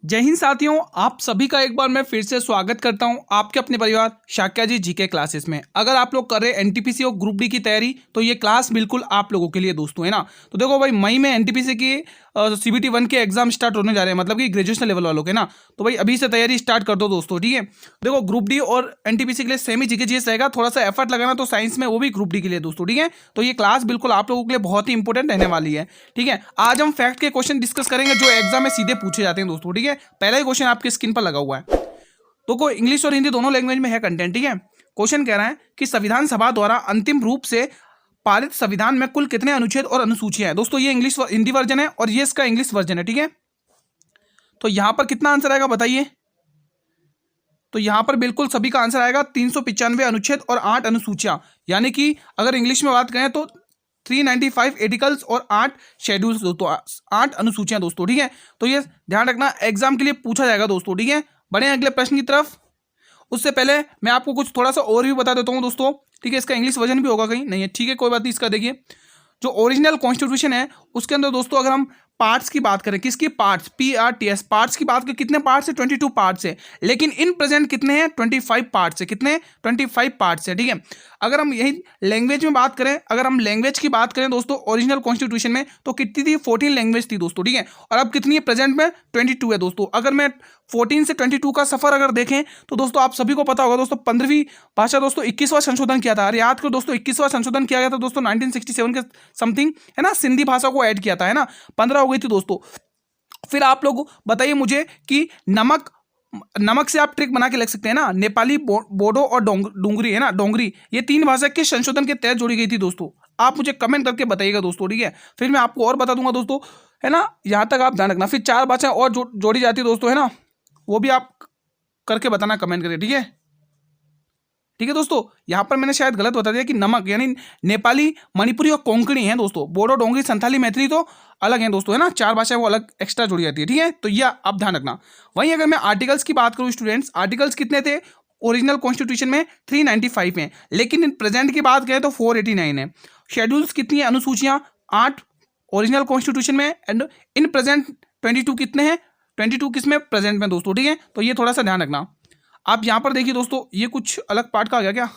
जय हिंद साथियों, आप सभी का एक बार मैं फिर से स्वागत करता हूं आपके अपने परिवार शाक्या जी जीके क्लासेस में। अगर आप लोग कर रहे हैं एनटीपीसी और ग्रुप डी की तैयारी तो ये क्लास बिल्कुल आप लोगों के लिए दोस्तों, है ना। तो देखो भाई, मई में एनटीपीसी की सीबीटी 1 के एग्जाम स्टार्ट होने जा रहे हैं, मतलब कि ग्रेजुएशन लेवल वालों के ना। तो भाई अभी से तैयारी स्टार्ट कर दो दोस्तों, ठीक है। देखो, ग्रुप डी और एनटीपीसी के लिए सेम ही जीके जीएस रहेगा, थोड़ा सा एफर्ट लगाना तो साइंस में, वो भी ग्रुप डी के लिए दोस्तों, ठीक है। तो ये क्लास बिल्कुल आप लोगों के लिए बहुत ही इंपॉर्टेंट रहने वाली है, ठीक है। आज हम फैक्ट के क्वेश्चन डिस्कस करेंगे जो एग्जाम में सीधे पूछे जाते हैं दोस्तों, ठीक है। पहला ही क्वेश्चन आपकी स्क्रीन पर लगा हुआ है, तो कोई इंग्लिश और हिंदी दोनों लैंग्वेज में है कंटेंट, ठीक है। क्वेश्चन कह रहा है कि संविधान सभा द्वारा अंतिम रूप से पारित संविधान में कुल कितने अनुच्छेद और अनुसूचियां हैं। दोस्तों ये इंग्लिश हिंदी वर्जन है और ये इसका इंग्लिश वर्जन है, ठीक है। तो यहां पर कितना आंसर आएगा बताइए। तो यहां पर बिल्कुल सभी का आंसर आएगा 395 अनुच्छेद और 8 अनुसूचियां, यानी कि अगर इंग्लिश में बात करें तो 395 आर्टिकल्स और 8 शेड्यूल्स दोस्तों, 8 अनुसूचियां दोस्तों, ठीक है। तो ये ध्यान रखना, एग्जाम के लिए पूछा जाएगा दोस्तों, ठीक है। बढ़े अगले प्रश्न की तरफ। उससे पहले मैं आपको कुछ थोड़ा सा और भी बता देता हूं दोस्तों, ठीक है। इसका इंग्लिश वर्जन भी होगा कहीं, नहीं है, ठीक है, कोई बात नहीं। इसका देखिए, जो ओरिजिनल कॉन्स्टिट्यूशन है उसके अंदर दोस्तों, अगर हम पार्ट्स की बात करें, किसकी पार्ट्स, PRTS पार्ट्स की बात करें, कितने पार्ट्स है, 22 पार्ट्स है। लेकिन इन प्रेजेंट कितने हैं, 25 पार्ट्स है। कितने, 25 पार्ट्स है, ठीक है। अगर हम यही लैंग्वेज में बात करें, अगर हम लैंग्वेज की बात करें दोस्तों ओरिजिनल कॉन्स्टिट्यूशन में, तो कितनी थी, 14 लैंग्वेज थी दोस्तों, ठीक है। और अब कितनी है प्रेजेंट में, 22 है दोस्तों। अगर मैं 14 से 22 का सफर अगर देखें तो दोस्तों आप सभी को पता होगा दोस्तों, 15वीं भाषा दोस्तों 21वां संशोधन किया था। अरे याद करो दोस्तों, 21वां संशोधन किया गया था दोस्तों 1967 के समथिंग, है ना। सिंधी भाषा को ऐड किया था, है ना। 15 हो गई थी दोस्तों। फिर आप लोग बताइए मुझे कि नमक, नमक से आप ट्रिक बना के लिख सकते हैं ना, नेपाली, बोडो और डोंगरी, है ना, डोंगरी, ये 3 भाषा के संशोधन के तहत जोड़ी गई थी दोस्तों। आप मुझे कमेंट करके बताइएगा दोस्तों, ठीक है। फिर मैं आपको और बता दूंगा दोस्तों, है ना, यहां तक आप ध्यान रखना। फिर 4 भाषाएं और जोड़ी जाती है दोस्तों, है ना, वो भी आप करके बताना कमेंट करके, ठीक है। ठीक है दोस्तों, यहां पर मैंने शायद गलत बता दिया कि नमक यानी नेपाली, मणिपुरी और कोंकणी है दोस्तों। बोडो, डोंगरी, संथाली, मैथिली तो अलग हैं दोस्तों, है ना। 4 भाषाएं वो अलग एक्स्ट्रा जुड़ी जाती है, ठीक है। तो यह आप ध्यान रखना। वहीं अगर मैं आर्टिकल्स की बात करूं स्टूडेंट्स, आर्टिकल्स कितने थे ओरिजिनल कॉन्स्टिट्यूशन में, 395 हैं। लेकिन इन प्रेजेंट की बात करें तो 489 है। शेड्यूल्स कितनी है, अनुसूचियां 8 ओरिजिनल कॉन्स्टिट्यूशन में, एंड इन प्रेजेंट 22 कितने हैं, 22 किसमें, प्रेजेंट में दोस्तों, ठीक है। तो ये थोड़ा सा ध्यान रखना। आप यहां पर देखिए दोस्तों, ये कुछ अलग पार्ट का आ गया क्या,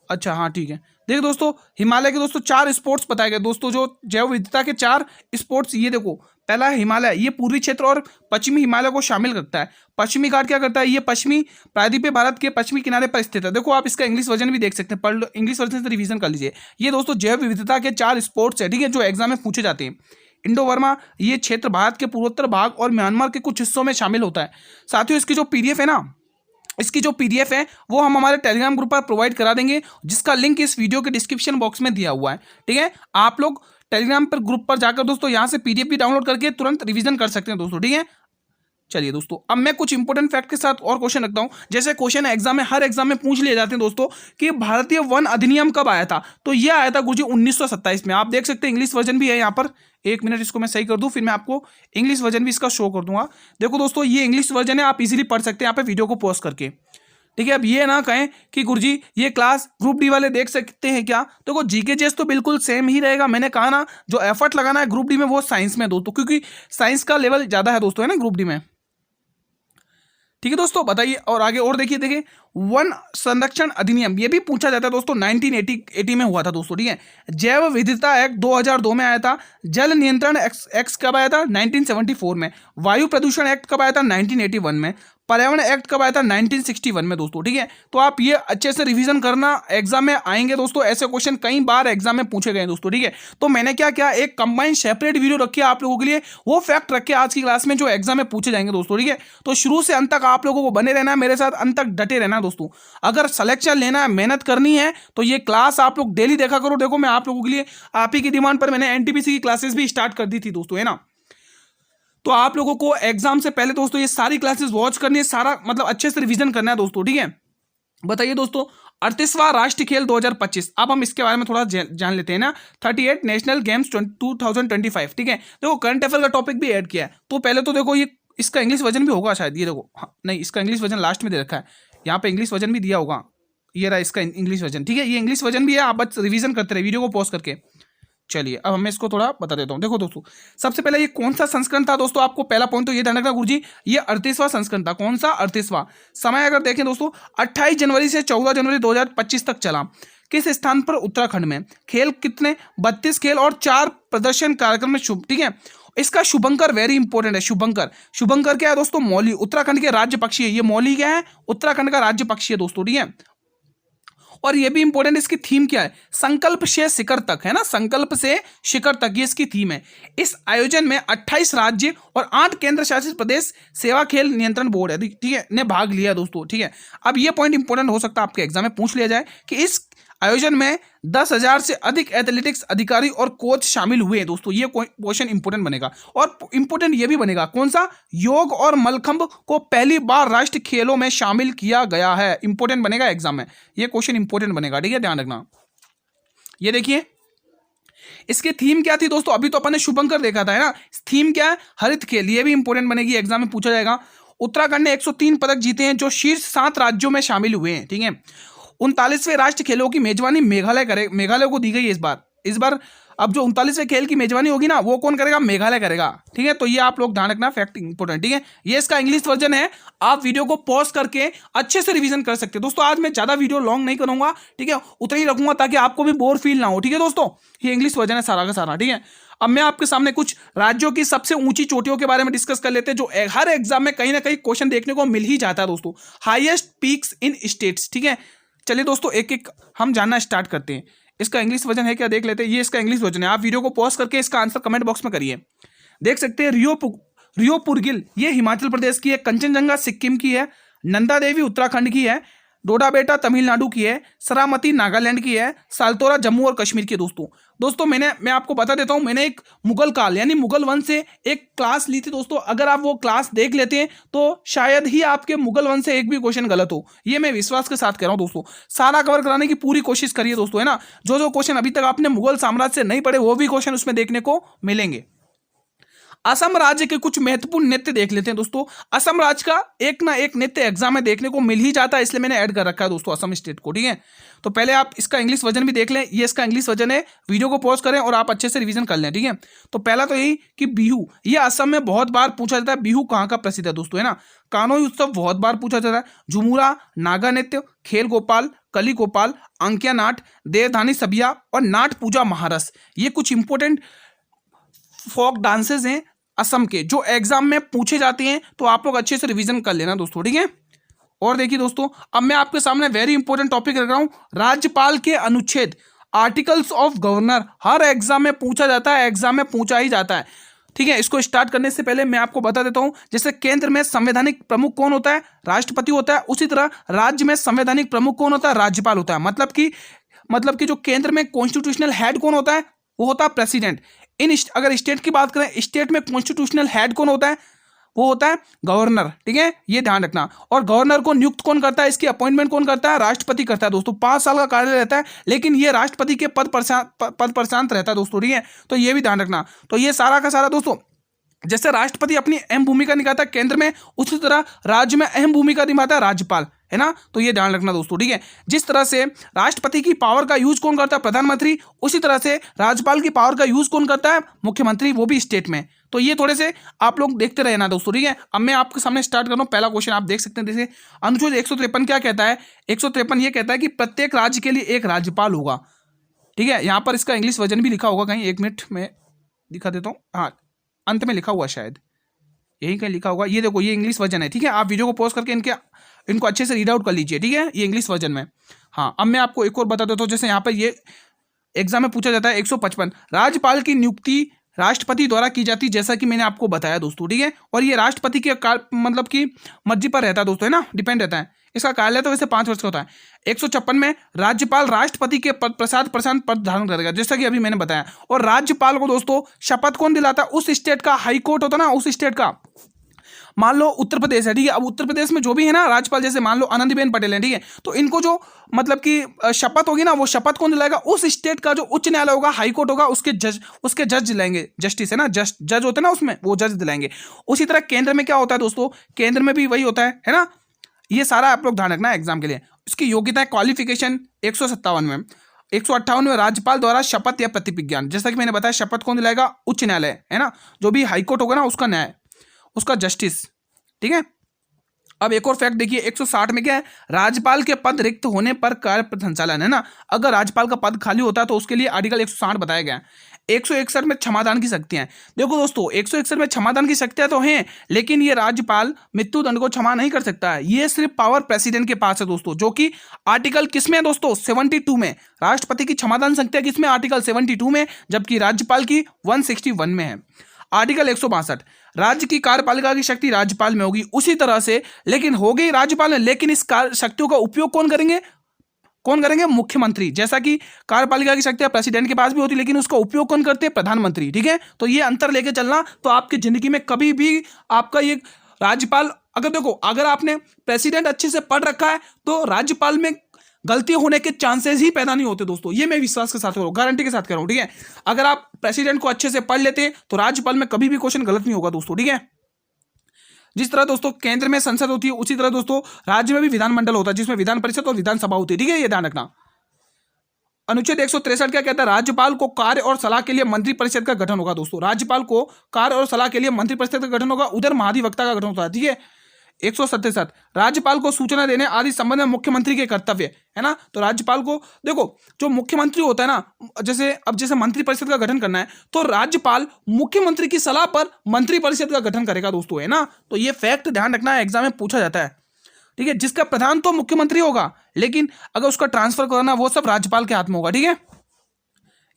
अच्छा हाँ ठीक है। देखिए दोस्तों, हिमालय के दोस्तों 4 स्पोर्ट्स बताए गए दोस्तों, जो जैव विविधता के 4 स्पोर्ट्स। ये देखो, पहला है हिमालय, ये पूर्वी क्षेत्र और पश्चिमी हिमालय को शामिल करता है। पश्चिमी घाट क्या करता है, ये पश्चिमी प्रायद्वीपीय भारत के पश्चिमी किनारे पर स्थित है। देखो आप इसका इंग्लिश वर्जन भी देख सकते हैं, पढ़ लो, इंग्लिश वर्जन से रिवीजन कर लीजिए। ये दोस्तों जैव विविधता के 4 स्पोर्ट्स है, ठीक है, जो एग्जाम में पूछे जाते हैं। इंडो वर्मा, ये क्षेत्र भारत के पूर्वोत्तर भाग और म्यांमार के कुछ हिस्सों में शामिल होता है। साथियों इसकी जो पीडीएफ है ना, इसकी जो पीडीएफ है वो हम हमारे टेलीग्राम ग्रुप पर प्रोवाइड करा देंगे, जिसका लिंक इस वीडियो के डिस्क्रिप्शन बॉक्स में दिया हुआ है, ठीक है। आप लोग टेलीग्राम पर ग्रुप पर जाकर दोस्तों यहां से पीडीएफ भी डाउनलोड करके तुरंत रिवीजन कर सकते हैं दोस्तों, ठीक है। चलिए दोस्तों, अब मैं कुछ इंपॉर्टेंट फैक्ट के साथ और क्वेश्चन रखता हूं। जैसे क्वेश्चन एग्जाम में, हर एग्जाम में पूछ लिए जाते हैं दोस्तों कि भारतीय वन अधिनियम कब आया था। तो यह आया था गुरुजी 1927 में। आप देख सकते हैं इंग्लिश वर्जन भी है यहाँ पर। एक मिनट, इसको मैं सही कर दूं, फिर मैं आपको इंग्लिश वर्जन भी इसका शो कर दूंगा। देखो दोस्तों, ये इंग्लिश वर्जन है, आप इजीली पढ़ सकते हैं यहाँ पे वीडियो को पॉज करके, ठीक है। अब ये ना कहें कि गुरुजी ये क्लास ग्रुप डी वाले देख सकते हैं क्या। देखो जीके जेस तो बिल्कुल सेम ही रहेगा। मैंने कहा ना, जो एफर्ट लगाना है ग्रुप डी में वो साइंस में दोस्तों, क्योंकि साइंस का लेवल ज्यादा है दोस्तों, है ना, ग्रुप डी में, ठीक है दोस्तों। बताइए और आगे और देखिए वन संरक्षण अधिनियम, ये भी पूछा जाता है दोस्तों, 1980 में हुआ था दोस्तों, ठीक है। जैव विविधता एक्ट 2002 में आया था। जल नियंत्रण एक्ट कब आया था, 1974 में। वायु प्रदूषण एक्ट कब आया था, 1981 में। पर्यावरण एक्ट कब आया था, 1961 में दोस्तों, ठीक है। तो आप ये अच्छे से रिवीजन करना, एग्जाम में आएंगे दोस्तों ऐसे क्वेश्चन, कई बार एग्जाम में पूछे गए दोस्तों, ठीक है। तो मैंने क्या किया, एक कंबाइंड सेपरेट वीडियो रखी है आप लोगों के लिए, वो फैक्ट रखे आज की क्लास में जो एग्जाम में पूछे जाएंगे दोस्तों, ठीक है। तो शुरू से अंत तक आप लोगों को बने रहना है, मेरे साथ अंत तक डटे रहना है दोस्तों। अगर सिलेक्शन लेना है, मेहनत करनी है, तो ये क्लास आप लोग डेली देखा करो। देखो मैं आप लोगों के लिए, आप ही की डिमांड पर मैंने एनटीपीसी की क्लासेस भी स्टार्ट कर दी थी दोस्तों, है ना। तो आप लोगों को एग्जाम से पहले दोस्तों ये सारी क्लासेस वॉच करनी है, सारा मतलब अच्छे से रिवीजन करना है दोस्तों, ठीक है। बताइए दोस्तों, 38वां राष्ट्रीय खेल 2025, अब हम इसके बारे में थोड़ा जान लेते हैं ना। 38 नेशनल गेम्स 2025, ठीक है। देखो करंट अफेयर का टॉपिक भी ऐड किया है। तो पहले तो देखो, ये इसका इंग्लिश वर्जन भी होगा शायद, ये देखो, हाँ, नहीं, इसका इंग्लिश वर्जन लास्ट में दे रखा है, यहाँ पे इंग्लिश वर्जन भी दिया होगा, ये रहा इसका इंग्लिश वर्जन, ठीक है। ये इंग्लिश वर्जन भी है, आप बस रिवीजन करते रहे वीडियो को पॉज करके। चलिए अब मैं इसको थोड़ा बता देता हूँ। देखो दोस्तों, सबसे पहले ये कौन सा संस्करण था दोस्तों, आपको पहला पॉइंट तो ये ध्यान रखना गुरुजी, ये 38वां संस्करण था। कौन सा? 38वां। समय अगर देखें दोस्तों 28 जनवरी से 14 जनवरी 2025 तक चला। किस स्थान पर? उत्तराखंड में। खेल कितने? 32 खेल और 4 प्रदर्शन कार्यक्रम में शुभ, ठीक है। इसका शुभंकर वेरी इंपॉर्टेंट है। शुभंकर, शुभंकर क्या है दोस्तों? मौली, उत्तराखंड के राज्य पक्षी है। ये मौली क्या है? उत्तराखंड का राज्य पक्षी है दोस्तों, ठीक है। और ये भी इंपॉर्टेंट, इसकी थीम क्या है? संकल्प से शिखर तक, है ना, संकल्प से शिखर तक, ये इसकी थीम है। इस आयोजन में 28 राज्य और 8 केंद्र शासित प्रदेश सेवा खेल नियंत्रण बोर्ड है, ठीक है, ने भाग लिया दोस्तों, ठीक है। अब ये पॉइंट इंपॉर्टेंट हो सकता है आपके एग्जाम में पूछ लिया जाए कि इस आयोजन में 10,000 से अधिक एथलेटिक्स अधिकारी और कोच शामिल हुए दोस्तों। ये क्वेश्चन इंपॉर्टेंट बनेगा। और इंपॉर्टेंट ये भी बनेगा, कौन सा? योग और मलखंब को पहली बार राष्ट्रीय खेलों में शामिल किया गया है। इंपॉर्टेंट बनेगा एग्जाम में, ये क्वेश्चन इंपॉर्टेंट बनेगा, ठीक है, ध्यान रखना। ये देखिए इसकी थीम क्या थी दोस्तों, अभी तो अपन ने शुभंकर देखा था, है ना। थीम क्या है? हरित खेल। ये भी इंपॉर्टेंट बनेगी, एग्जाम में पूछा जाएगा। उत्तराखंड ने 103 पदक जीते हैं जो शीर्ष 7 राज्यों में शामिल हुए हैं, ठीक है। 39वें राष्ट्रीय खेलों की मेजबानी मेघालय को दी गई है इस बार। अब जो 39वें खेल की मेजबानी होगी ना, वो कौन करेगा? मेघालय करेगा, ठीक है। तो ये आप लोग ध्यान रखना, फैक्ट इंपॉर्टेंट, ठीक है। ये इसका इंग्लिश वर्जन है। आप वीडियो को पॉज करके अच्छे से रिवीजन कर सकते हैं दोस्तों। आज मैं ज्यादा वीडियो लॉन्ग नहीं करूंगा, ठीक है, उतना ही रखूंगा ताकि आपको भी बोर फील ना हो, ठीक है दोस्तों। ये इंग्लिश वर्जन है सारा का सारा, ठीक है। अब मैं आपके सामने कुछ राज्यों की सबसे ऊंची चोटियों के बारे में डिस्कस कर लेते हैं, जो हर एग्जाम में कहीं ना कहीं क्वेश्चन देखने को मिल ही जाता है दोस्तों। हाईएस्ट पीक्स इन स्टेट्स, ठीक है। चलिए दोस्तों एक एक हम जानना स्टार्ट करते हैं। इसका इंग्लिश वर्जन है क्या, देख लेते हैं। ये इसका इंग्लिश वर्जन है। आप वीडियो को पॉज करके इसका आंसर कमेंट बॉक्स में करिए। देख सकते हैं रियो पुरगिल ये हिमाचल प्रदेश की है, कंचनजंगा सिक्किम की है, नंदा देवी उत्तराखंड की है, डोडा बेटा तमिलनाडु की है, सरामती नागालैंड की है, सालतोरा जम्मू और कश्मीर की है दोस्तों मैं आपको बता देता हूं, मैंने एक मुगल काल यानी मुगल वंश से एक क्लास ली थी दोस्तों। अगर आप वो क्लास देख लेते हैं तो शायद ही आपके मुगल वंश से एक भी क्वेश्चन गलत हो। ये मैं विश्वास के साथ कह रहा हूं दोस्तों। सारा कवर कराने की पूरी कोशिश करिए दोस्तों, है ना। जो क्वेश्चन अभी तक आपने मुगल साम्राज्य से नहीं पढ़े वो भी क्वेश्चन उसमें देखने को मिलेंगे। असम राज्य के कुछ महत्वपूर्ण नृत्य देख लेते हैं दोस्तों। असम राज्य का एक ना एक नृत्य एग्जाम में देखने को मिल ही जाता है, इसलिए मैंने ऐड कर रखा है दोस्तों असम स्टेट को, ठीक है। तो पहले आप इसका इंग्लिश वर्जन भी देख लें। ये इसका इंग्लिश वर्जन है। वीडियो को पॉज करें और आप अच्छे से रिवीजन कर लें, ठीक है। तो पहला तो यही कि बिहू, ये असम में बहुत बार पूछा जाता है। बिहू कहाँ का प्रसिद्ध है दोस्तों, है ना। कानोई उत्सव बहुत बार पूछा जाता है। झुमुरा, नागा नृत्य, खेल गोपाल, कली गोपाल, अंकिया नाट, देवधानी सबिया और नाट पूजा महारस, ये कुछ इंपॉर्टेंट फोक डांसेस हैं असम के, जो एग्जाम में पूछे जाते हैं। तो आप लोग अच्छे से रिवीजन कर लेना दोस्तों, ठीक है। और देखिए दोस्तों, अब मैं आपके सामने वेरी इंपॉर्टेंट टॉपिक रख रहा हूं, राज्यपाल के अनुच्छेद, articles of governor. Her exam में पूछा जाता है, एग्जाम में पूछा ही जाता है, ठीक है। इसको स्टार्ट करने से पहले मैं आपको बता देता हूं, जैसे केंद्र में संवैधानिक प्रमुख कौन होता है? राष्ट्रपति होता है। उसी तरह राज्य में संवैधानिक प्रमुख कौन होता है? राज्यपाल होता है। मतलब कि जो केंद्र में कॉन्स्टिट्यूशनल हेड कौन होता है? वो होता है प्रेसिडेंट। अगर स्टेट की बात करें, स्टेट में कॉन्स्टिट्यूशनल हेड कौन होता है? वो होता है गवर्नर, ठीक है, ये ध्यान रखना। और गवर्नर को नियुक्त कौन करता है? इसकी अपॉइंटमेंट कौन करता है? राष्ट्रपति करता है दोस्तों। 5 साल का कार्य रहता है, लेकिन ये राष्ट्रपति के पद पर शांत रहता है दोस्तों, ठीक है। तो ये भी ध्यान रखना। तो ये सारा का सारा दोस्तों, जैसे राष्ट्रपति अपनी अहम भूमिका निभाता है केंद्र में, उसी तरह राज्य में अहम भूमिका निभाता है राज्यपाल, है ना। तो ये ध्यान रखना दोस्तों, ठीक है। जिस तरह से राष्ट्रपति की पावर का यूज कौन करता है? प्रधानमंत्री। उसी तरह से राज्यपाल की पावर का यूज कौन करता है? मुख्यमंत्री, वो भी स्टेट में। तो ये थोड़े से आप लोग देखते रहना दोस्तों, ठीक है। अब मैं आपके सामने स्टार्ट कर रहा हूं। पहला क्वेश्चन आप देख सकते हैं, जैसे अनुच्छेद 153 क्या कहता है? 153 ये कहता है कि प्रत्येक राज्य के लिए एक राज्यपाल होगा, ठीक है। यहां पर इसका इंग्लिश वर्जन भी लिखा होगा कहीं, 1 मिनट में दिखा देता हूँ। हाँ, अंत में लिखा हुआ, शायद यही कहीं लिखा होगा। ये देखो, ये इंग्लिश वर्जन है, ठीक है। आप वीडियो को पॉज करके इनको अच्छे से रीड आउट कर लीजिए, ठीक है, ये इंग्लिश वर्जन में। हाँ, अब मैं आपको एक और बता देता हूँ, जैसे यहाँ पर ये एग्जाम में पूछा जाता है 155, राज्यपाल की नियुक्ति राष्ट्रपति द्वारा की जाती है, जैसा कि मैंने आपको बताया दोस्तों, ठीक है। और ये राष्ट्रपति के मतलब की मर्जी पर रहता है दोस्तों, है ना, डिपेंड रहता है। इसका कार्यालय तो वैसे 5 वर्ष का होता है। 156 में राज्यपाल राष्ट्रपति के प्रशांत पद धारण करेगा, जैसा कि अभी मैंने बताया। और राज्यपाल को दोस्तों शपथ कौन दिलाता है? उस स्टेट का हाई कोर्ट होता है ना, उस स्टेट का। मान लो उत्तर प्रदेश है, ठीक है। अब उत्तर प्रदेश में जो भी है ना राज्यपाल, जैसे मान लो आनंदीबेन पटेल है, ठीक है। तो इनको जो मतलब कि शपथ होगी ना, वो शपथ कौन दिलाएगा? उस स्टेट का जो उच्च न्यायालय होगा, हाई कोर्ट होगा, उसके जज दिलाएंगे। जस्टिस है ना, जज होते हैं ना उसमें, वो जज दिलाएंगे। उसी तरह केंद्र में क्या होता है दोस्तों? केंद्र में भी वही होता है ना। ये सारा आप लोग ध्यान रखना एग्जाम के लिए। इसकी योग्यता क्वालिफिकेशन 157 में 158 में राज्यपाल द्वारा शपथ या प्रतिज्ञान, जैसा कि मैंने बताया शपथ कौन दिलाएगा, उच्च न्यायालय, है ना, जो भी हाईकोर्ट होगा ना उसका न्याय, उसका जस्टिस, ठीक है। अब एक और फैक्ट देखिए 160 में क्या है, राज्यपाल के पद रिक्त होने पर कार्य संचालन, है ना, अगर राज्यपाल का पद खाली होता है तो उसके लिए आर्टिकल 160 बताया गया है। 161 में क्षमादान की शक्तियां, देखो दोस्तों 161 में क्षमादान की शक्तियां तो हैं, लेकिन ये राज्यपाल मृत्युदंड को क्षमा नहीं कर सकता है, ये सिर्फ पावर प्रेसिडेंट के पास है दोस्तों, जो कि आर्टिकल किसमें है दोस्तों, 72 में। राष्ट्रपति की क्षमादान शक्तियां किसमें, आर्टिकल 72 में, जबकि राज्यपाल की 161 में है। आर्टिकल 162, राज्य की कार्यपालिका की शक्ति राज्यपाल में होगी उसी तरह से, लेकिन हो गई राज्यपाल में, लेकिन इस शक्तियों का उपयोग कौन करेंगे, मुख्यमंत्री। जैसा कि कार्यपालिका की शक्तियां प्रेसिडेंट के पास भी होती, लेकिन उसका उपयोग कौन करते हैं, प्रधानमंत्री, ठीक है। तो ये अंतर लेके चलना, तो आपकी जिंदगी में कभी भी आपका ये राज्यपाल, अगर देखो अगर आपने प्रेसिडेंट अच्छे से पढ़ रखा है तो राज्यपाल में गलती होने के चांसेस ही पैदा नहीं होते दोस्तों, ये मैं विश्वास के साथ कह रहा हूं, गारंटी के साथ कह रहा हूं, ठीक है। अगर आप प्रेसिडेंट को अच्छे से पढ़ लेते तो राज्यपाल में कभी भी क्वेश्चन गलत नहीं होगा दोस्तों, ठीक है। जिस तरह दोस्तों केंद्र में संसद होती है, उसी तरह दोस्तों राज्य में भी विधानमंडल होता है, जिसमें विधान परिषद और विधानसभा होती है, ठीक है, ये ध्यान रखना। अनुच्छेद 163 क्या कहता है, राज्यपाल को कार्य और सलाह के लिए मंत्रिपरिषद का गठन होगा दोस्तों, राज्यपाल को कार्य और सलाह के लिए मंत्रिपरिषद का गठन होगा, उधर महाधिवक्ता का गठन होता है, ठीक है। 167, राज्यपाल को सूचना देने आदि संबंध में मुख्यमंत्री के कर्तव्य, है ना, तो राज्यपाल को देखो जो मुख्यमंत्री होता है ना, जैसे मंत्रिपरिषद का गठन करना है तो राज्यपाल मुख्यमंत्री की सलाह पर मंत्रिपरिषद का गठन करेगा दोस्तों, है ना। तो ये फैक्ट ध्यान रखना है, एग्जाम में पूछा जाता है, ठीक है। जिसका प्रधान तो मुख्यमंत्री होगा, लेकिन अगर उसका ट्रांसफर करना वो सब राज्यपाल के हाथ में होगा, ठीक है।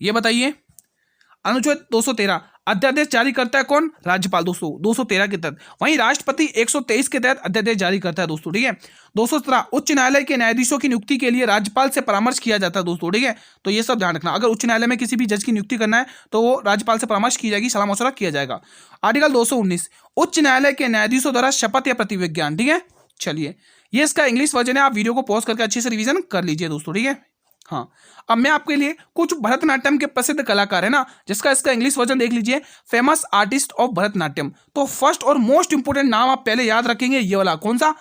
ये बताइए अनुच्छेद 213, अध्यादेश जारी करता है कौन, राज्यपाल दोस्तों, 213 के तहत। वहीं राष्ट्रपति 123 के तहत अध्यादेश जारी करता है दोस्तों, ठीक है। 217, उच्च न्यायालय के न्यायाधीशों की नियुक्ति के लिए राज्यपाल से परामर्श किया जाता है दोस्तों, ठीक है। तो ये सब ध्यान रखना, अगर उच्च न्यायालय में किसी भी जज की नियुक्ति करना है तो वो राज्यपाल से परामर्श की जाएगी, सलाह मशवरा किया जाएगा। आर्टिकल 219, उच्च न्यायालय के न्यायाधीशों द्वारा शपथ या प्रतिविज्ञान, ठीक है। चलिए ये इसका इंग्लिश वर्जन है, आप वीडियो को पॉज करके अच्छे से रिवीजन कर लीजिए दोस्तों, ठीक है। हाँ, अब मैं आपके लिए कुछ भरतनाट्यम के प्रसिद्ध कलाकार है ना, जिसका इसका इंग्लिश वर्जन देख लीजिए, फेमस आर्टिस्ट ऑफ भरतनाट्यम। तो फर्स्ट और मोस्ट इंपोर्टेंट नाम आप पहले याद रखेंगे, ये वाला कौन सा,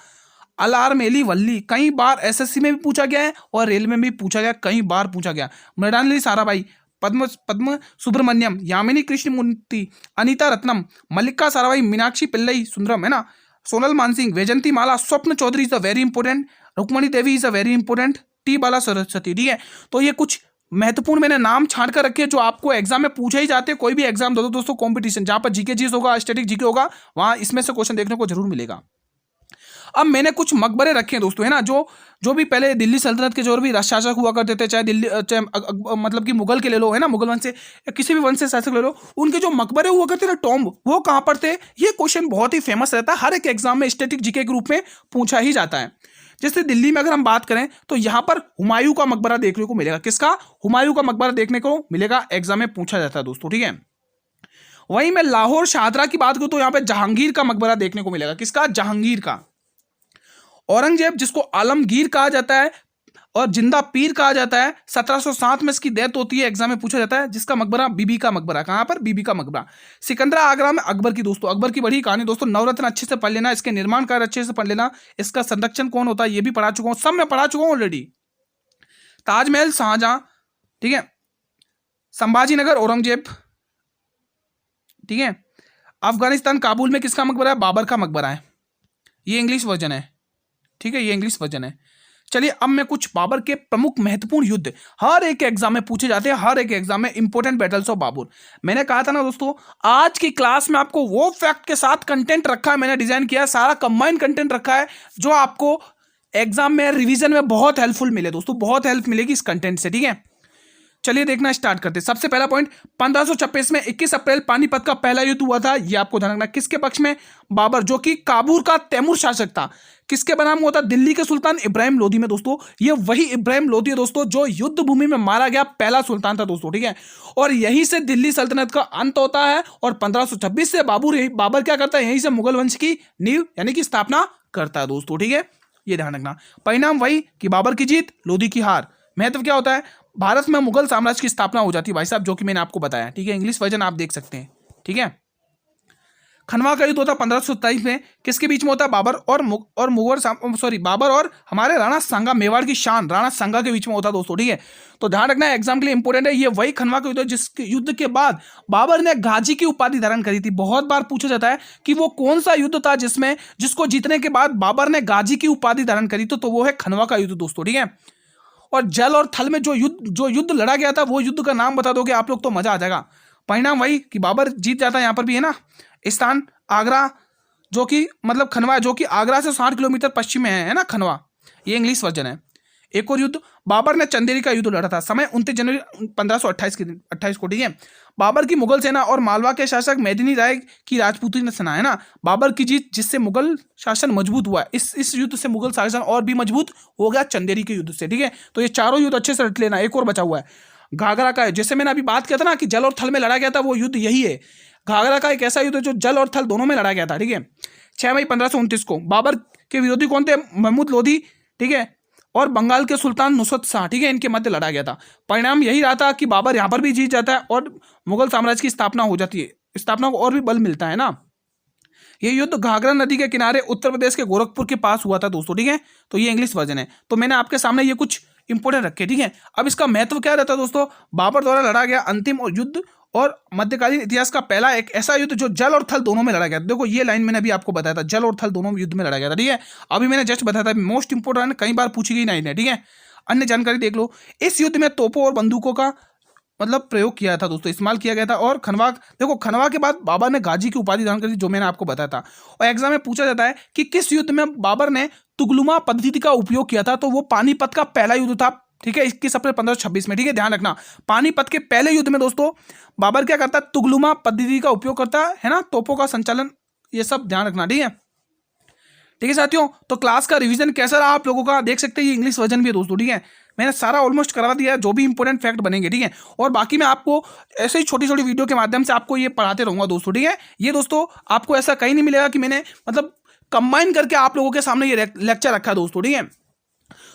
अलारमेली वल्ली, कई बार एसएससी में भी पूछा गया है और रेलवे में भी पूछा गया, कई बार पूछा गया। मृणालिनी साराभाई, पद्म सुब्रमण्यम, यामिनी कृष्णमूर्ति, अनीता रत्नम, मल्लिका साराभाई, मीनाक्षी पिल्लई सुंदरम, है ना, Sonal Mansingh, Vyjayanthimala, Swapna Chaudhary is a very important, Rukmini Devi is a very important, T Balasaraswati, ठीक है। तो ये कुछ महत्वपूर्ण मैंने नाम छांट कर रखे जो आपको एग्जाम में पूछे ही जाते हैं, कोई भी एग्जाम दो दोस्तों, कंपटीशन जहां पर जीके जीएस होगा, स्टैटिक जीके होगा, वहां इसमें से क्वेश्चन देखने को जरूर मिलेगा। अब मैंने कुछ मकबरे रखे हैं दोस्तों, है ना, जो भी पहले दिल्ली सल्तनत के जो भी शासक हुआ करते थे, चाहे दिल्ली मतलब कि मुगल के ले लो, है ना, मुगल वंश से या किसी भी वंश से शासक ले लो, उनके जो मकबरे हुआ करते थे टॉम्ब, वो कहाँ पर थे, ये क्वेश्चन बहुत ही फेमस रहता है, हर एक एग्जाम में स्टैटिक जीके के रूप में पूछा ही जाता है। जैसे दिल्ली में अगर हम बात करें तो यहां पर हुमायूं का मकबरा देखने को मिलेगा, किसका, हुमायूं का मकबरा देखने को मिलेगा, एग्जाम में पूछा जाता है दोस्तों, ठीक है। वहीं मैं लाहौर शाहदरा की बात करूं तो यहां पे जहांगीर का मकबरा देखने को मिलेगा, किसका, जहांगीर का। औरंगजेब जिसको आलमगीर कहा जाता है और जिंदा पीर कहा जाता है, 1707 में इसकी डेथ होती है, एग्जाम में पूछा जाता है, जिसका मकबरा बीबी का मकबरा, कहां पर, बीबी का मकबरा। सिकंदरा आगरा में अकबर की दोस्तों, अकबर की बड़ी कहानी दोस्तों, नवरत्न अच्छे से पढ़ लेना, इसके निर्माण कार्य अच्छे से पढ़ लेना, इसका संरक्षण कौन होता है ये भी पढ़ा चुका हूं, सब मैं पढ़ा चुका हूं ऑलरेडी। ताजमहल शाहजहां, ठीक है, संभाजी नगर औरंगजेब, ठीक है। अफगानिस्तान काबुल में किसका मकबरा है, बाबर का मकबरा है, ये इंग्लिश वर्जन है, ठीक है, ये इंग्लिश वर्जन है। चलिए अब मैं कुछ बाबर के प्रमुख महत्वपूर्ण युद्ध, हर एक एग्जाम में पूछे जाते हैं, हर एक एग्जाम में इंपॉर्टेंट बैटल्स ऑफ बाबर। मैंने कहा था ना दोस्तों, आज की क्लास में आपको वो फैक्ट के साथ कंटेंट रखा है, मैंने डिजाइन किया, सारा कंबाइंड कंटेंट रखा है, जो आपको एग्जाम में रिवीजन में बहुत हेल्पफुल मिले दोस्तों, बहुत हेल्प मिलेगी इस कंटेंट से, ठीक है। चलिए देखना स्टार्ट करते हैं। सबसे पहला पॉइंट, 1526 में 21 अप्रैल पानीपत का पहला युद्ध हुआ था, ये आपको ध्यान रखना, किसके पक्ष में, बाबर, जो कि काबुल का तैमूर शासक था। किसके बनाम हुआ था, दिल्ली के सुल्तान इब्राहिम लोदी में दोस्तों, ये वही इब्राहिम लोदी है दोस्तों जो युद्ध भूमि में मारा गया पहला सुल्तान था दोस्तों, ठीक है। और यहीं से दिल्ली सल्तनत का अंत होता है और 1526 से बाबर क्या करता है, यहीं से मुगल वंश की नींव यानी कि स्थापना करता है दोस्तों, ठीक है, ये ध्यान रखना। परिणाम वही कि बाबर की जीत, लोदी की हार। महत्व क्या होता है, भारत में मुगल साम्राज्य की स्थापना हो जाती है भाई साहब, जो कि मैंने आपको बताया, ठीक है, इंग्लिश वर्जन आप देख सकते हैं, ठीक है। खनवा का युद्ध होता है 1527 में, किसके बीच में होता है? बाबर और हमारे राणा सांगा, मेवाड़ की शान राणा सांगा के बीच में होता है दोस्तों, ठीक है। तो ध्यान रखना है, एग्जाम के लिए इंपॉर्टेंट है। ये वही खनवा का युद्ध है जिस युद्ध के बाद बाबर ने गाजी की उपाधि धारण करी थी। बहुत बार पूछा जाता है कि वो कौन सा युद्ध था जिसको जीतने के बाद बाबर ने गाजी की उपाधि धारण करी, तो वो है खनवा का युद्ध दोस्तों, ठीक है। और जल और थल में जो युद्ध लड़ा गया था, वो युद्ध का नाम बता दोगे आप लोग तो मजा आ जाएगा। परिणाम वही कि बाबर जीत जाता है। यहाँ पर भी है ना स्थान आगरा, जो कि मतलब खनवा, जो कि आगरा से 60 किलोमीटर पश्चिम में है ना खनवा। ये इंग्लिश वर्जन है। एक और युद्ध, बाबर ने चंदेरी का युद्ध लड़ा था, समय 29 जनवरी 1528 को, ठीक है। बाबर की मुगल सेना और मालवा के शासक मेदिनी राय की राजपूती सेना है ना, बाबर की जीत जिससे मुगल शासन मजबूत हुआ। इस युद्ध से मुगल शासन और भी मजबूत हो गया चंदेरी के युद्ध से, ठीक है। तो ये चारों युद्ध अच्छे से रट लेना। एक और बचा हुआ है घाघरा का, जैसे मैंने अभी बात किया था ना कि जल और थल में लड़ा गया था, वो युद्ध यही है। घाघरा का एक ऐसा युद्ध जो जल और थल दोनों में लड़ा गया था, ठीक है। 6 मई 1529 को। बाबर के विरोधी कौन थे? महमूद लोधी, ठीक है, और बंगाल के सुल्तान नुसरत शाह, ठीक है, इनके मध्य लड़ा गया था। परिणाम यही रहा था कि बाबर यहाँ पर भी जीत जाता है और मुगल साम्राज्य की स्थापना हो जाती है, स्थापना को और भी बल मिलता है ना। ये युद्ध घाघरा नदी के किनारे उत्तर प्रदेश के गोरखपुर के पास हुआ था दोस्तों, ठीक है। तो ये इंग्लिश वर्जन है। तो मैंने आपके सामने ये कुछ इंपोर्टेंट रखे, ठीक है। अब इसका महत्व क्या रहता है दोस्तों? बाबर द्वारा लड़ा गया अंतिम और युद्ध और मध्यकालीन इतिहास का पहला एक ऐसा युद्ध जो जल और थल दोनों में लड़ा गया। देखो ये लाइन मैंने अभी आपको बताया था, जल और थल दोनों युद्ध में लड़ा गया था, ठीक है। अभी मैंने जस्ट बताया था, मोस्ट इंपोर्टेंट, कई बार पूछी गई लाइन है, ठीक है। अन्य जानकारी देख लो। इस युद्ध में तोपों और बंदूकों का मतलब प्रयोग किया था दोस्तों, इस्तेमाल किया गया था। और खनवा, देखो खनवा के बाद बाबर ने गाजी की उपाधि धारण करी, जो मैंने आपको बताया था। और एग्जाम में पूछा जाता है कि किस युद्ध में बाबर ने तुगलुमा पद्धति का उपयोग किया था, तो वो पानीपत का पहला युद्ध था, ठीक है, 21 अप्रैल 1526 में, ठीक है। ध्यान रखना, पानीपत के पहले युद्ध में दोस्तों बाबर क्या करता है? तुगलुमा पद्धति का उपयोग करता है ना, तोपों का संचालन, ये सब ध्यान रखना, ठीक है। ठीक है साथियों, तो क्लास का रिवीजन कैसा रहा आप लोगों का? देख सकते हैं ये इंग्लिश वर्जन भी है दोस्तों, ठीक है। मैंने सारा ऑलमोस्ट करवा दिया है, जो भी इंपॉर्टेंट फैक्ट बनेंगे, ठीक है। और बाकी मैं आपको ऐसे ही छोटी छोटी वीडियो के माध्यम से आपको ये पढ़ाते रहूंगा दोस्तों, ठीक है। ये दोस्तों आपको ऐसा कहीं नहीं मिलेगा कि मैंने मतलब कंबाइन करके आप लोगों के सामने ये लेक्चर रखा है दोस्तों, ठीक है।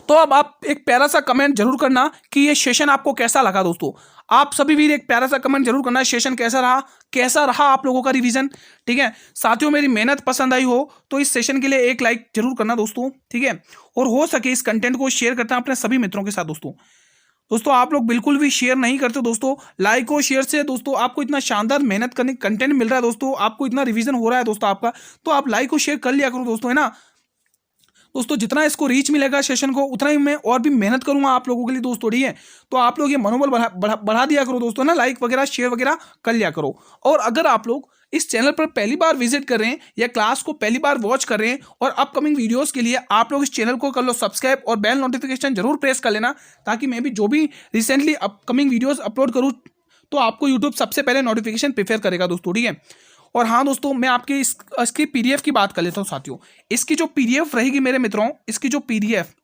तो अब आप एक प्यारा सा कमेंट जरूर करना कि ये सेशन आपको कैसा लगा दोस्तों। आप सभी भी एक प्यारा सा कमेंट जरूर करना, सेशन कैसा रहा आप लोगों का रिवीजन, ठीक है। साथियों मेरी मेहनत पसंद आई हो तो इस सेशन के लिए एक लाइक जरूर करना दोस्तों, ठीक है। और हो सके इस कंटेंट को शेयर करना अपने सभी मित्रों के साथ दोस्तों आप लोग बिल्कुल भी शेयर नहीं करते दोस्तों। लाइक और शेयर से दोस्तों आपको इतना शानदार मेहनत करने कंटेंट मिल रहा है दोस्तों, आपको इतना रिवीजन हो रहा है दोस्तों आपका, तो आप लाइक और शेयर कर लिया करो दोस्तों, है ना दोस्तों। जितना इसको रीच मिलेगा सेशन को, उतना ही मैं और भी मेहनत करूंगा आप लोगों के लिए दोस्तों, ठीक है। तो आप लोग ये मनोबल बढ़ा दिया करो दोस्तों ना, लाइक वगैरह शेयर वगैरह कर लिया करो। और अगर आप लोग इस चैनल पर पहली बार विजिट कर रहे हैं या क्लास को पहली बार वॉच कर रहे हैं और अपकमिंग वीडियोस के लिए आप लोग इस चैनल को कर लो सब्सक्राइब और बेल नोटिफिकेशन जरूर प्रेस कर लेना, ताकि मैं भी जो भी रिसेंटली अपकमिंग वीडियोस अपलोड करूँ तो आपको यूट्यूब सबसे पहले नोटिफिकेशन प्रेफर करेगा दोस्तों, ठीक है। और हाँ दोस्तों, मैं आपकी इसकी पीडीएफ की बात कर लेता हूँ साथियों। इसकी जो पीडीएफ रहेगी मेरे मित्रों, इसकी जो पीडीएफ,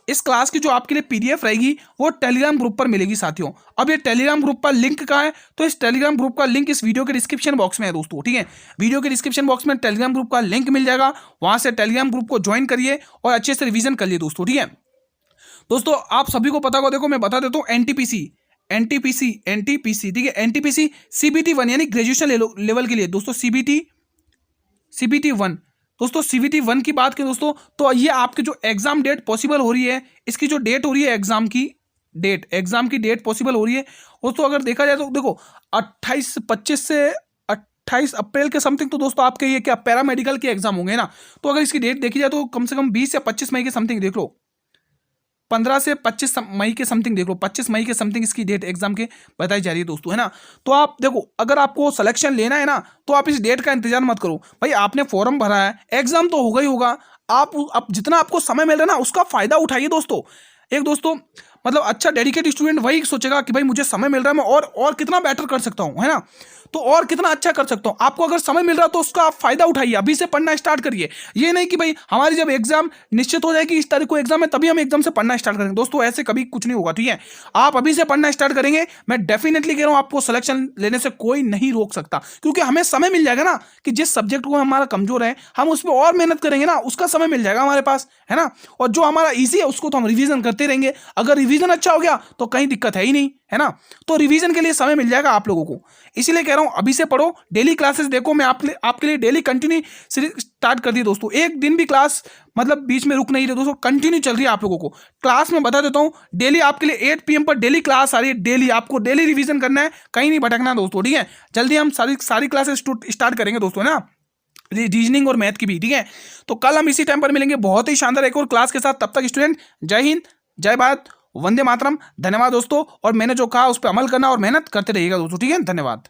इस क्लास की जो आपके लिए पीडीएफ रहेगी वो टेलीग्राम ग्रुप पर मिलेगी साथियों। अब ये टेलीग्राम ग्रुप का लिंक कहाँ है? तो इस टेलीग्राम ग्रुप का लिंक इस वीडियो के डिस्क्रिप्शन बॉक्स में है दोस्तों, ठीक है। वीडियो के डिस्क्रिप्शन बॉक्स में टेलीग्राम ग्रुप का लिंक मिल जाएगा, वहां से टेलीग्राम ग्रुप को ज्वाइन करिए और अच्छे से रिविजन करिए दोस्तों, ठीक है। दोस्तों आप सभी को पता होगा, देखो मैं बता देता हूँ, एनटीपीसी, ठीक है। एनटीपीसी CBT 1 यानी ग्रेजुएशन लेवल के लिए दोस्तों, CBT 1 दोस्तों, CBT 1 की बात करें दोस्तों, तो ये आपके जो एग्जाम डेट पॉसिबल हो रही है, इसकी जो डेट हो रही है एग्जाम की डेट पॉसिबल हो रही है दोस्तों। अगर देखा जाए तो देखो 25 से 28 अप्रैल के समथिंग तो दोस्तों आपके ये क्या पैरामेडिकल के एग्जाम होंगे ना। तो अगर इसकी डेट देखी जाए तो कम से कम 20 या 25 मई के समथिंग देख लो, 15 से 25 मई के समथिंग देख लो, 25 मई के समथिंग इसकी डेट एग्जाम के बताई जा रही है दोस्तों, है ना। तो आप देखो, अगर आपको सिलेक्शन लेना है ना तो आप इस डेट का इंतजार मत करो भाई, आपने फॉर्म भरा है, एग्जाम तो होगा ही होगा। आप जितना आपको समय मिल रहा है ना उसका फायदा उठाइए दोस्तों। एक दोस्तों मतलब अच्छा डेडिकेटेड स्टूडेंट वही सोचेगा कि भाई मुझे समय मिल रहा है, मैं और कितना बेटर कर सकता हूँ, है ना, तो और कितना अच्छा कर सकता हूँ। आपको अगर समय मिल रहा है तो उसका आप फायदा उठाइए, अभी से पढ़ना स्टार्ट करिए। ये नहीं कि भाई हमारी जब एग्जाम निश्चित हो जाएगी, इस तारीख को एग्जाम है, तभी हम एग्जाम से पढ़ना स्टार्ट करेंगे दोस्तों, ऐसे कभी कुछ नहीं होगा, ठीक है। आप अभी से पढ़ना स्टार्ट करेंगे, मैं डेफिनेटली कह रहा हूँ आपको सिलेक्शन लेने से कोई नहीं रोक सकता, क्योंकि हमें समय मिल जाएगा ना कि जिस सब्जेक्ट को हमारा कमजोर है हम उस पर और मेहनत करेंगे ना, उसका समय मिल जाएगा हमारे पास, है ना। और जो हमारा ईजी है उसको तो हम रिविजन करते रहेंगे। अगर रिविजन अच्छा हो गया तो कहीं दिक्कत है ही नहीं, है ना। तो रिवीजन के लिए समय मिल जाएगा आप लोगों को, इसीलिए कह रहा हूं अभी से पढ़ो, डेली क्लासेस देखो। मैं आपके लिए डेली कंटिन्यू सीरीज स्टार्ट कर दी दोस्तों, एक दिन भी क्लास मतलब बीच में रुक नहीं रही दोस्तों, कंटिन्यू चल रही है आप लोगों को क्लास। में बता देता हूं डेली आपके लिए 8 PM पर डेली क्लास आ रही है, डेली आपको डेली रिवीजन करना है, कहीं नहीं भटकना दोस्तों, ठीक है। जल्दी हम सारी क्लासेस स्टार्ट करेंगे दोस्तों, है ना, रीजनिंग और मैथ की भी, ठीक है। तो कल हम इसी टाइम पर मिलेंगे बहुत ही शानदार एक और क्लास के साथ। तब तक स्टूडेंट जय हिंद, जय भारत, वंदे मातरम। धन्यवाद दोस्तों, और मैंने जो कहा उस पर अमल करना और मेहनत करते रहिएगा दोस्तों, ठीक है। धन्यवाद।